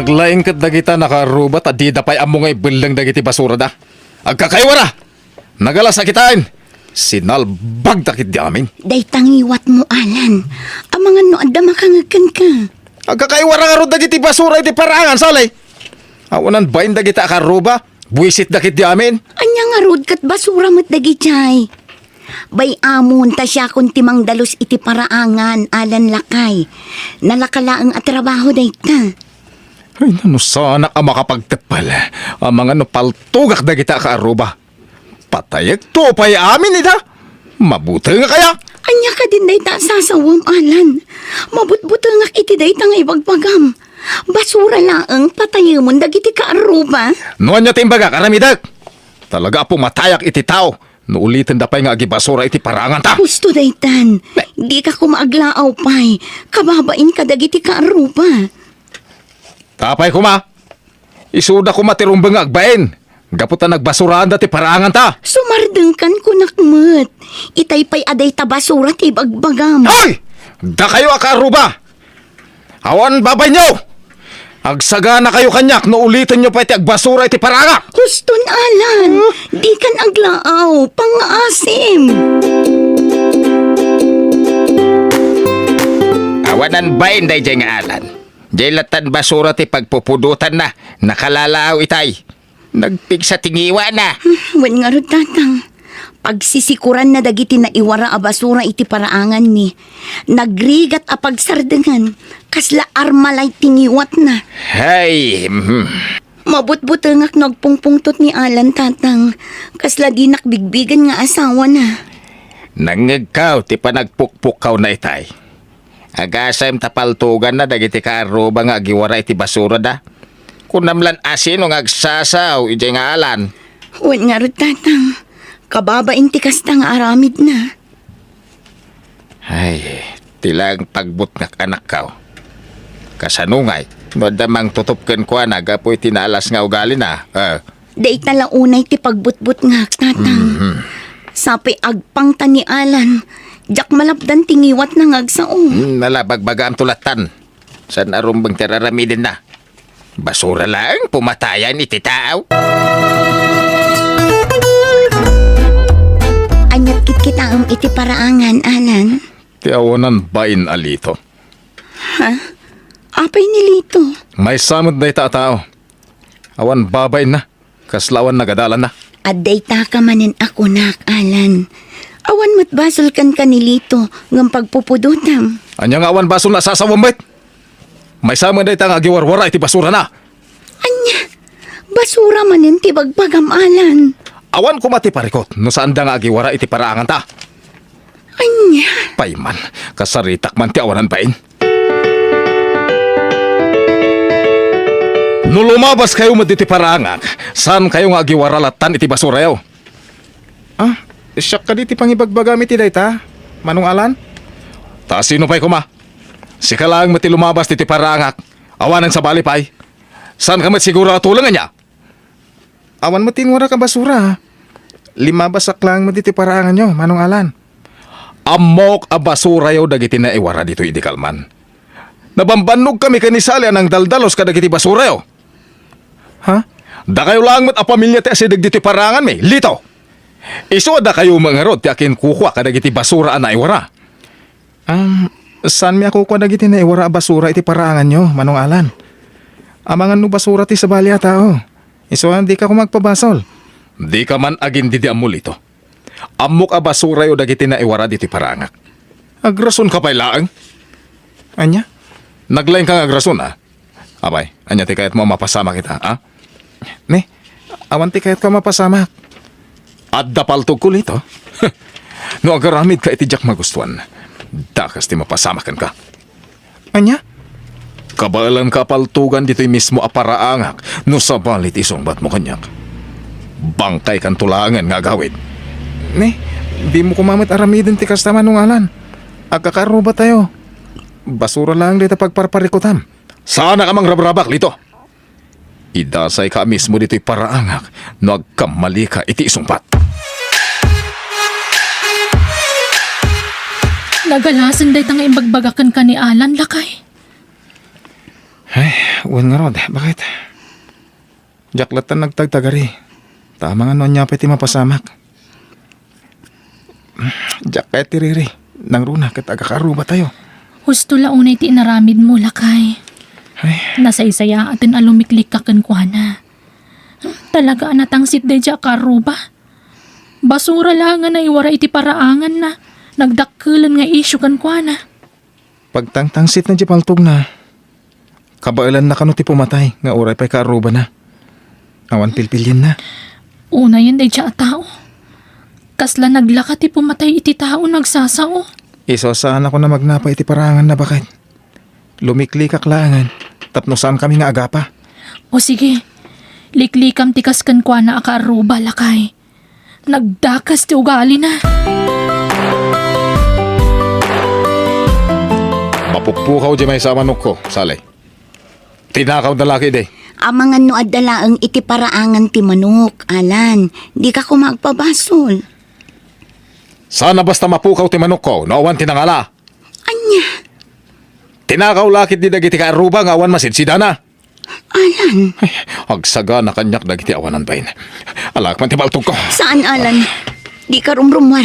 Naglaing kat dagita nakarubat at di dapay amo ngay bilang dagiti basura da. Agkakaywara! Nagala sakitain! Sinalbag dakit di amin. Day tangiwat mo, Alan. Ang mga no adda makangagkan ka. Agkakaywara nga ro dagiti basura iti parangan salay. Awanan bain dagita akaruba? Buisit dakit di amin. Anya nga rod kat basura mo't dagitay. Bay amon ta siya kung timang dalos iti paraangan, Alan lakay. Nalakalaang at trabaho day ka. Ay, nano sana ang makapagtepal. Ang mga nopaltugak na kita kaaruba. Patayag to pa'y amin ida. Mabuti nga kaya. Anya ka din day ta sasawam, Alan. Mabutbuto nga iti day ta nga ibagpagam. Basura laang patayamon dagiti kaaruba. Noon niya timbaga karamidag. Talaga po matayak iti tao. Nuulitin da pa'y nga agibasura iti parangan ta. Gusto day tan. Di ka kumaaglaaw pa'y. Kababain ka dagiti kaaruba. Tapay kuma. Isuda kuma tirumbang agbain. Gaputan nagbasurahan dati parangan ta. Sumardengkan ko nakmet. Itay pa'y aday ta basura ti bagbagam. Hoy! Da kayo akaruba. Awan babay nyo. Agsagana kayo kanyak no ulitin nyo pa iti agbasura iti paranga. Huston, Alan. Di kan aglaaw. Pang-asim. Awanan bain day jay nga Alan. Jay latan basura ti pagpupudutan na. Nakalalaw itay. Nagpigsa tingiwa na. Wen nga ro tatang. Pagsisikuran na dagiti na iwara a basura iti paraangan mi. Nagrigat a pagsardengan. Kasla armalay tingiwat na. Hay. Mabutbutengak nagpungpungtot ni Alan tatang. Kasla di nakbigbigan nga asawa na. Nangagkaw ti panagpukpukaw na itay. Agasam tapaltugan na dagiti kaaruba nga agiwara iti basura da. Kunamlan asino nga agsasaw iti nga Alan. Wen nga ro tatang. Kababain ti kasta nga aramid na. Ay, tilang pagbut nga anak kaw. Kasanungay, madamang tutupken ko na gapoy tinalas nga ugali na. Dait na launay ti pagbutbut nga tatang. Sapay agpang ta ni Alan. Jak malapdan tingiwat na ngagsao. Nalabagbaga ang tulatan. San arumbang tiraramidin na. Basura lang, pumatayan iti tao. Anyat kita iti paraangan, Alan. Ti awanan bain alito. Ha? Apay nilito. May samot day ta tao. Awan babay na. Kaslawan nagadalan na. Aday ta ka manin ako nak, Alan. Awan matbasol kan kanilito ngam pagpupudutam. Anyang awan basol na sasawambit. May samot day ta nga agiwarwara iti basura na. Anya, basura manin ti bagbagam, Alan. Awan ko mati parikot no saan da nga agiwara iti paraangan ta. Anya. Payman, kasaritak man ti awanan bain. No lumabas kayo mo diti paraangak, saan kayo nga agiwaralatan iti basura yaw? Siyak ka diti pangibagbagam iti dayta, Manong Alan? Ta sino pa'y kuma? Sika lang mati lumabas diti paraangak, awanan sa balipay. Saan ka mat siguro tulangan niya? Awan mo tinwara ka basura. 5 basak lang mo diti paraangan nyo, Manong Alan. Amok a basura yaw dagiti na iwara dito idikalman. Nabambanog kami kanisali anang daldalos ka dagiti basura yaw. Ha? Da kayo lang mat a pamilya ti asidag diti paraangan mi, lito. Iso da kayo mangarod ti akin kukwa ka dagiti basura na iwara. Saan mi ako kwa dagiti na iwara a basura iti paraangan nyo, Manong Alan? Amangan no basura ti sabali a tao. Iso di ka ko magpabasol. Di ka man agin didi amulito. Amok a basura yo dagiti na iwara diti parangak. Agrason ka pa'y laang. Anya? Naglain kang agrason Abay, anya ti kayat mo mapasama kita, Ne, awan ti kayat ka mapasama. At dapaltog ko lito. No agaramid ka itijak magustuhan. Dakas ti mapasamakan ka. Anya? Kabalan kapaltugan dito'y mismo aparaangak no sabalit isongbat mo kanyak. Bangkay kan tulangan nga gawid. Ne, di mo kumamit aramidin ti kasta, Manong Alan. Agkakaruba tayo. Basura lang dito pagparparikutam. Sana ka mang rabrabak lito. Idasay ka mismo dito'y paraangak no agkamali ka iti isongbat. Nagalasan day tang ibagbagakan ka ni Alan, lakay. Ay, uwan nga rod. Bakit? Jaklatan nagtagtagari. Tama nga noon niya pa iti mapasamak. Jaket ti riri. Nang runa kat agakaruba tayo. Husto launay ti inaramid mo, lakay. Ay, Nasaysaya atin alumiklik ka kankwana. Talaga anatangsit de dya karuba. Basura lang nga na iwara iti paraangan na. Nagdakkelan nga isyu kankwana. pagtangtangsit na di paltog na. Kabailan na kano ti pumatay. Nga oray pa'y karuba na. Awan pilpilin na. Una yan de dya tao. Kasla naglaka ti pumatay iti tao nagsasao. Isosaan ako na magnapa iti parangan na bakit. Lumikli kaklangan. Tapno saan kami nga agapa. O sige, liklikam ti kaskankwana akaruba, lakay. Nagdakas ti ugali na. Mapukpukaw di may sa manok ko, salay. Tinakaw na laki de. Amangan no adalaang iti paraangan ti manok, Alan. Di ka ko magpabasol. Sana basta mapukaw ti manok ko, no awan tinangala. Anya, Tinakaw lakit di dagiti kaaruba nga awan masidsida na. Alan. Ay, agsaga na kanyak dagiti awanan bayin. Alak man ti baltog ko. Saan, Alan? Di ka rumrumwar.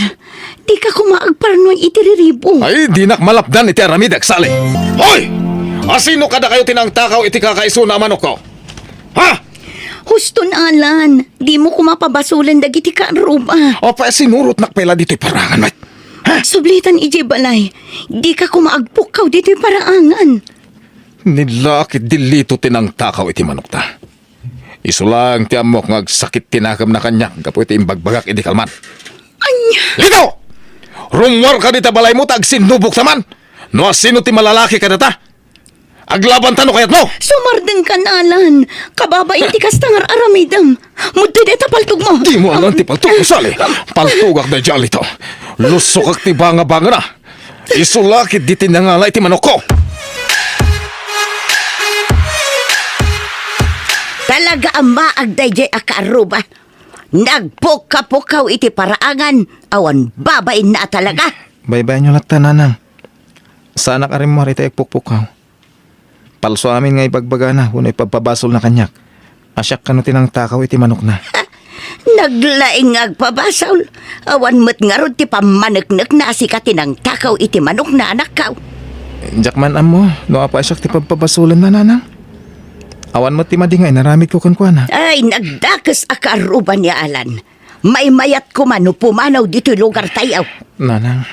Di ka kumaagparnoy itiriribo. Ay, di nak malapdan iti aramidak, salay. Hoy! Asino kada kayo tinangtakaw iti kakaiso na manok ko? Ha? Huston, Alan. Di mo kumapabasulan dagiti kaaruba. O pa sinurot nakpela dito'y parangan, mate. Sublitan ije balay. Di ka kumaagpukaw dito'y paraangan. Nilakit dilito tinangtakaw iti manok ta. Isulang ti amok ngagsakit tinakam na kanya. Gapo iti imbagbagak iti kalman. Anya, Lito! Rumwar ka dita balay mo tag sinubok taman. No asino ti malalaki ka data? Aglaban tano kayat mo! sumardeng ka na, Alan. Kababain ti kastangar aramidam. Mudde deta paltog mo. Di mo alam ti paltug mo, sali. Paltugak na dyan ito. Lusok ak ti banga-banga na. Isulakit di tinangala iti manok ko. Talaga ang maagday jay akaruba. Nagpuka-pukaw iti paraangan. Awan babain na talaga. Baybay nyo latta, nanang. Sana ka rin mo harita ikpukpukaw. Palso amin nga ibagbaga na, unay pagpabasol na kanyak. Asyak ka no tinangtakaw iti manok na. Naglaing agpabasaw. Awan mo't nga ron ti pamanaknak na asikatin ang takaw iti manok na anak kaw. Jakman amo, no apa asyak ti pagpabasulan na, nanang. Awan mo ti madingay, naramid ko kankwana. Ay, nagdakas akaruba ni Alan. May mayat ko man no pumanaw dito lugar tayo. Nanang,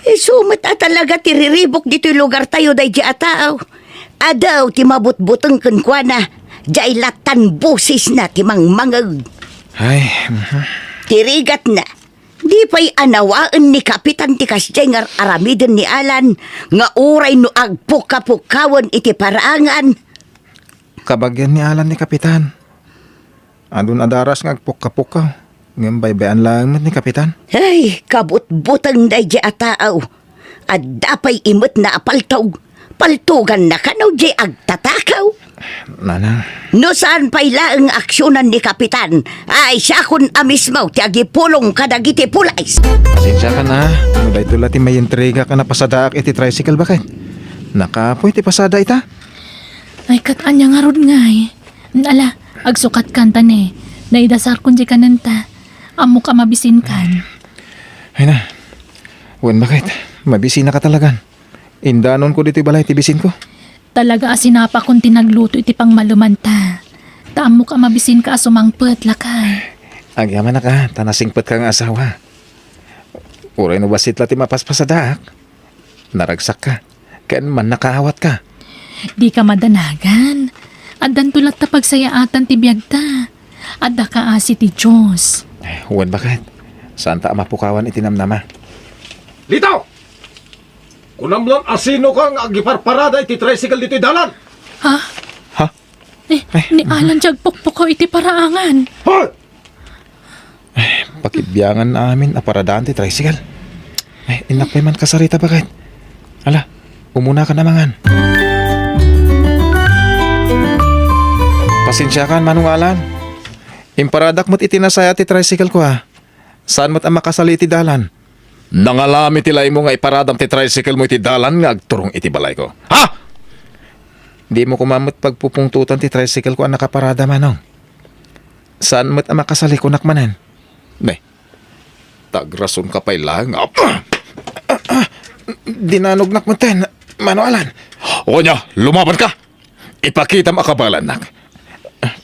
Sumat talaga ti riribok dito lugar tayo day di ataaw. Adaw ti mabutbuteng kankwana. Jay latan busis na ti mangmangag. ay, Tirigat na. Di pa'y anawaan ni Kapitan ti kasjay nga aramiden ni Alan. Nga uray no agpuka-pukawan iti paraangan. kabagyan ni Alan ni Kapitan. Adun adaras nga agpuka-pukaw. Ngayon baybayan lang ni Kapitan. Ay, kabut-butang day di ataaw. At dapay imot na apaltaw. Paltugan na kanaw di agtatakaw. Nanang, No saan pa'y laang aksyonan ni Kapitan, ay siya kun amismaw ti agipulong kadagiti pulays. pasensya ka na. Muday tula ti may intriga ka na pasadaak iti tricycle bakit? Nakapoy ti pasada ita. Ay katanya nga rod ngay. Ala, agsukat kanta ne. Naidasar kun di kananta. Amo ka mabisin kan. Ay na, wen bakit? Mabisi na ka talagan. Indanon ko dito balay tibisin ko. Talaga asinapa kun tinagluto iti pang malumanta. Taamo ka mabisin ka asumangpet, lakay. Agyaman na ka, tanasingpet ka nga asawa. Uray no basit ti mapaspasadaak. Naragsak ka, kaya man nakahawat ka. Di ka madanagan. Adan tulat ta pagsayaatan ti biyagta. Adda ka asi ti Diyos. Wen bakit? Saan ta mapukawan itinamnama? Litaw! Kunamlan asino kang agiparparada iti tricycle dito'y dalan! Ha? Ha? Ni Alan jag pukpukaw iti paraangan. Hoy! Pakibyangan namin aparadaan ti tricycle. Ay, inakpay man kasarita bakit? Ala, umuna ka namangan. Pasensya ka, manungalan. Imparadak mo't itinasaya ti tricycle ko ha. Saan mo't ang makasali iti dalan? Nangalami tilay mo nga iparadam ti tricycle mo iti dalan nga agturong iti balay ko. Ha? Di mo kumamot pagpupungtutan ti tricycle ko ang nakaparada manong. Saan mo't ang makasali ko nakmanan? Ne, tagrason ka pa'y lang. Dinanog nakmaten, Manong Alan. O niya, lumaban ka! Ipakita mo akabalan, nak.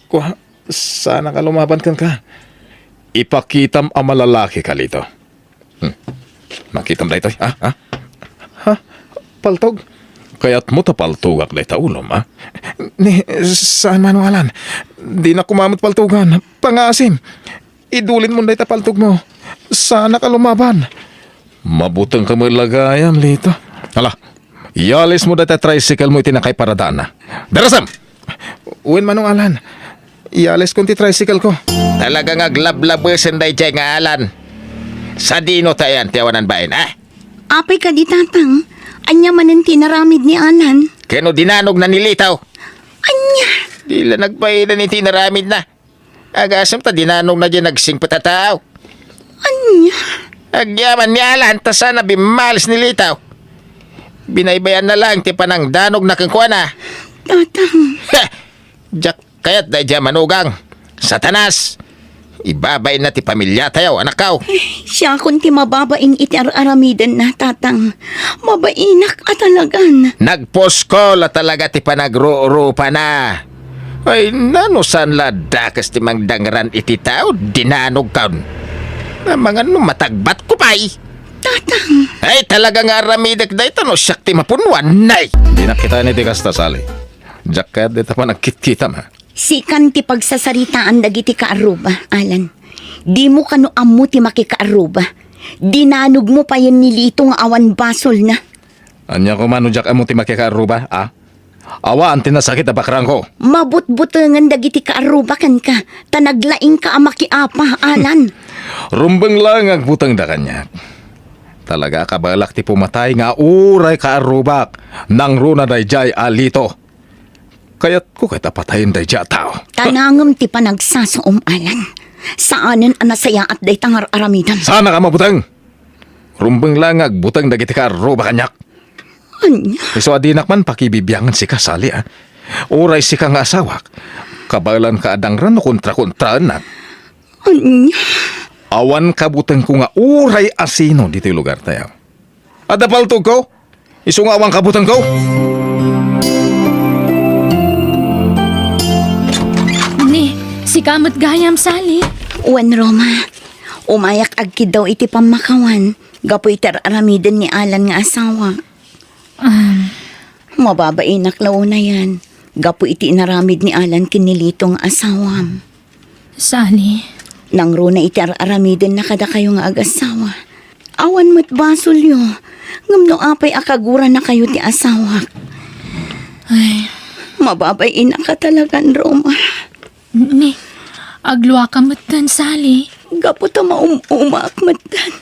Kuha, sana ka lumaban kan ka. Ipakitam ang malalaki ka lito. Makitam na ito, ha? Paltog? Kaya't mo tapaltugak na ito ulom, ha? Ni, saan Manong Alan? Di na kumamot paltugan. Pangasim. Idulin mo na paltog mo. Sana ka lumaban. Mabutang ka malagayam lito. Hala, ialis mo na tricycle mo itinakay paradaan na. Darasam! Uwin Manong Alan. Iales kong ti tricycle ko. Talagang aglablabesan day dyan nga alan. Sa dino tayan, tiyawanan bayan, ha? Apay ka di tatang. Anya manan tinaramid ni Alan. Kano dinanog na nilitaw? Anya. Dila nagbayan ni tinaramid na. Agasam ta dinanog na dyan nagsingpatatao. Anya. Agyaman ni alan, ta sana bimalis nilitaw. Binaybayan na lang, ti panang danog na kangkuan na. Tatang. Jack, kaya't day dyan manugang. Satanas! Ibabay na ti pamilya tayo, anak kaw. Siya kung ti mababain iti aramidan na tatang. Mabainak at talagan. Nagposko la talaga ti panagrurupa na. Ay, nanusan la dakas ti mangdangran iti tao, dinanog kaun. Na mga matagbat ko pa'y. Tatang. Ay, talagang aramidak da ito, no, siyak ti mapunwan, nay. Di nakita ni ti kasta sali. Jack, kaya di pa nagkit-kita ma. Sikan ti pagsasaritaan dagiti kaaruba, Alan. Di mo kano ammo ti makikaaruba. Dinanog mo pa yan nilito nga awan basol na. Anya ko manu Jack amo ti makikaruba, ah? Awa ang tinasakit na bakrang ko. Mabut-butangan dagiti kaaruba kan ka. Tanaglaing ka amakiapa, Alan. Rumbang lang ang butang da kanya. Talaga kabalak ti pumatay nga uray kaarubak nang runa day jay alito. Kaya't ko kita patayin day jay tao. Tanangam ti panagsasaom, Alan. Saanan ang nasaya at day tangar aramidan. Sana ka mabutang. Rumbang lang ang butang dagiti kaarubak kanyak. Anya. So adinak man pakibibiyangan si kasali, ah. Uray si ka nga asawak. Kabalan ka adangran no kontra-kontraan na. Anya. Awan kabutang ko nga uray asino dito yung lugar tayo. Adapaltog ko? Isong awang kabutang ko? Ni, si kamot gayam sali. Uwan Roma. Umayak agkid daw iti pamakawan. Gapoy aramidan ni Alan nga asawa. Mababainak law na yan. Gapo iti inaramid ni Alan kinilitong asawam. Sali. Nang runa iti aramidin na kada kayo nga ag-asawa. Awan mo't basol yo. Ngamno apay akagura na kayo ti asawa. Ay, Mababain na ka talagan, Roma. ni, agluwa ka matan sali. Gapo ta maumak matan.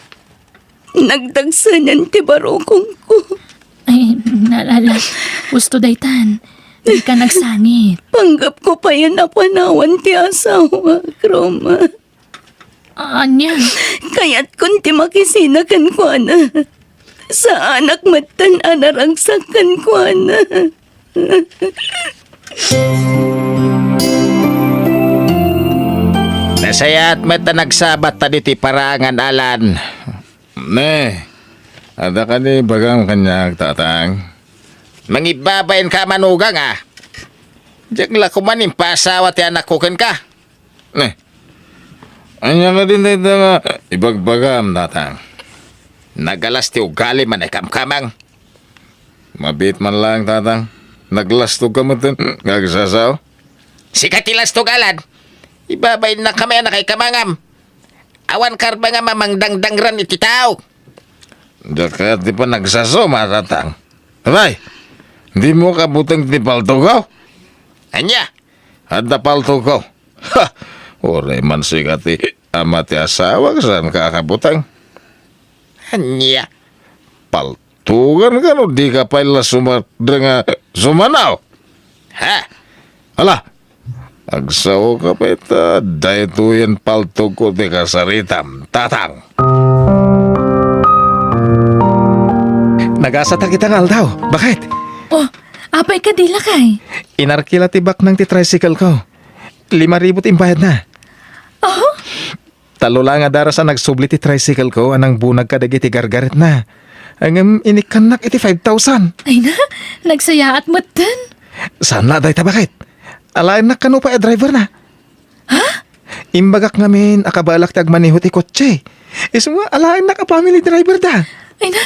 Nagdagsanan ti barokong ko. Ay, nalala. Gusto daytan. Di ka nagsangit. Panggap ko pa yan na panawan ti asawa, Roma. Anya? Kaya't kung ti makisinakan ko na. Sa anak matan anaragsakan ko na. Nasaya at mata nagsabat ta diti parangan alan. Ne, ada ka ni bagang kanyag tatang. Mangibabayan ka manugang, ah. Diyak la kumanin pasawa ti anak ko ken ka. Ne, anya ka din dito nga ibagbagam tatang. Nagalas ti ugali man ay kamkamang. Mabit man lang tatang. Naglastog ka mo din. Gagsasaw. Sikatilas to galan. Ibabay na kami na kay kamangam. Awan karba nga mamangdangdangran iti tao. Dakat di pa nagsasaw matatang. Abay, di mo kabutang ti paltugaw? Anya? Ada paltugaw. Ha! Ore man sikati amati asawa saan kakabutang. Anya? Paltugan ka no, di ka pala sumadra sumanaw. Ha? Ala, agsaw ka pa ita, dahito yan paltog ko di kasaritam, tatang. Nagasa ta kita ngal daw. Bakit? Oh, Apay ka dila kay. Inarkila tibak ng ti tricycle ko. 5,000 imbayad na. Oh, Talo lang nga darasan nagsubli ti tricycle ko anang bunag ka dagiti gargaret na. Ang inikanak iti 5,000. ay na, nagsaya at matan. Saan na day tabakit? Alain na kanu pa driver na. Ha? Imbagak ngamin akabalak ti agmaniho ti kotse. Iso nga alain na ka family driver da. Ay na,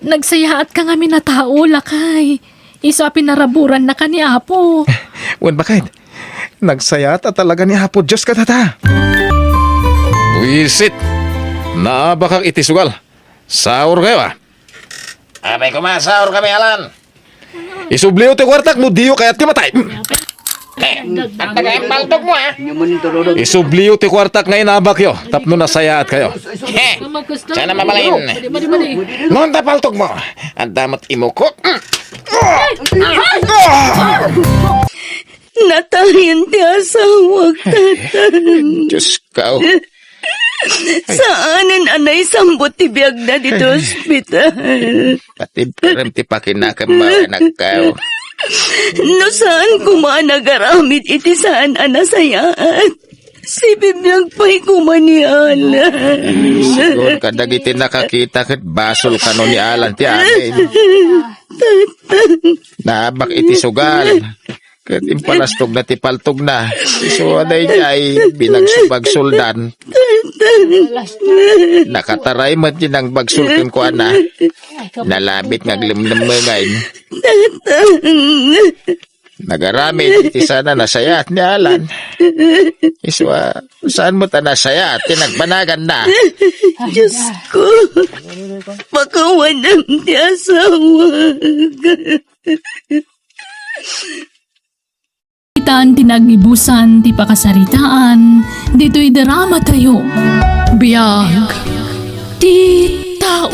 nagsaya at ka nga na tao lakay. Isa pinaraburan na ka ni Apo. Wan bakit? Nagsayat at talaga ni Apo Diyos ka tata. Wisit! Naabakak iti sugal. Saur kayo ah. Abay kumasaur kami, Alan. Isubliw ti kwartak mo diyo kaya't ti matay. Ang tagay paltok mo, ha? Isubliw ti kwartak ngayon abak yo. Tapno na sayaat kayo. Sana mabalain. Noon tapaltok mo. Ang damat imukot. Natayan ti asawag, tatan. Diyos ka, Saanan anay sambot ti biyag na dito ospital. pati parang tipakinakan mga anak ka. No saan kumanagaramit iti saan anasayaan. Si bibiyag pa'y kumaniala. Siguro ka dagiti nakakita kat basol ka no ni Alan ti amin. Naabak iti sugal. Kat impalastog na ti paltog na. So aday ay binagsubagsuldan. Nakataray man din ang bagsulkin ko ana. Nalabit ngaglimlim mo ngayon. Nagaramit iti sana nasayat ni Alan. Iswa, saan mo ta nasayat? Tinagbanagan na. Diyos ko, makawanam ti asawag. Itan tinagibusan ti pakasaritaan, dito'y drama tayo. Biyag ti tao.